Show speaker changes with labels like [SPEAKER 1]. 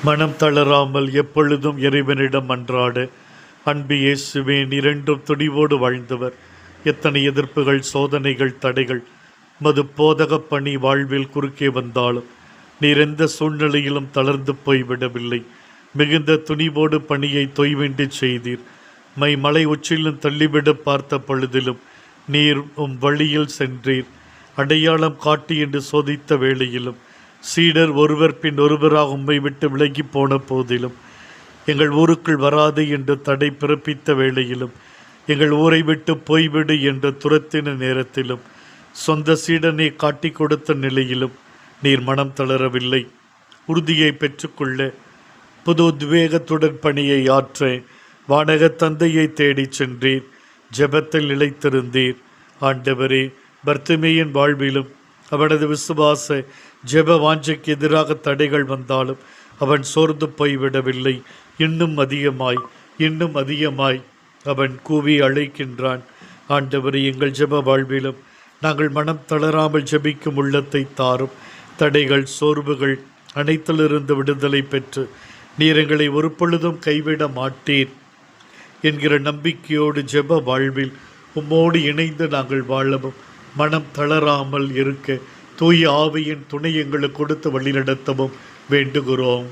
[SPEAKER 1] மனம் தளராமல் எப்பொழுதும் இறைவனிடம் மன்றாட அன்பு இயேசுவே நீரென்றும் துணிவோடு வாழ்ந்தவர். எத்தனை எதிர்ப்புகள், சோதனைகள், தடைகள் மது போதக பணி வாழ்வில் குறுக்கே வந்தாலும் நீர் எந்த சூழ்நிலையிலும் தளர்ந்து போய்விடவில்லை. மிகுந்த துணிவோடு பணியை தொய்வின்றி செய்தீர். மலை உச்சிலும் தள்ளிவிட பார்த்த பொழுதிலும் நீர் வழியில் சென்றீர். அடையாளம் காட்டி என்று சோதித்த வேளையிலும் சீடர் ஒருவர் பின் ஒருவராக உம்மை விட்டு விலகி போன போதிலும் எங்கள் ஊருக்குள் வராது என்று தடை பிறப்பித்த வேளையிலும் எங்கள் ஊரை விட்டு போய்விடு என்று துரத்தின நேரத்திலும் சொந்த சீடனை காட்டி கொடுத்த நிலையிலும் நீர் மனம் தளரவில்லை. உறுதியை பெற்றுக்கொள்ள புது உத்வேகத்துடன் பணியை ஆற்ற வானக தந்தையை தேடி சென்றீர். ஜெபத்தில் நிலைத்திருந்தீர். ஆண்டவரே, பர்த்திமேயின் வாழ்விலும் அவனது விசுவாச ஜெப வாஞ்சைக்கு எதிராக தடைகள் வந்தாலும் அவன் சோர்ந்து போய்விடவில்லை. இன்னும் அதிகமாய் அவன் கூவி அழைக்கின்றான். ஆண்டவரே, எங்கள் ஜெப வாழ்விலும் நாங்கள் மனம் தளராமல் ஜெபிக்கும் உள்ளத்தை தாரும். தடைகள், சோர்வுகள் அனைத்திலிருந்து விடுதலை பெற்று நீர் எங்களை ஒரு பொழுதும் கைவிட மாட்டீர் என்கிற நம்பிக்கையோடு ஜெப வாழ்வில் உம்மோடு இணைந்து நாங்கள் வாழவும் மனம் தளராமல் இருக்க தூய ஆவியின் துணை எங்களுக்கு கொடுத்து வழிநடத்தவும் வேண்டுகிறோம்.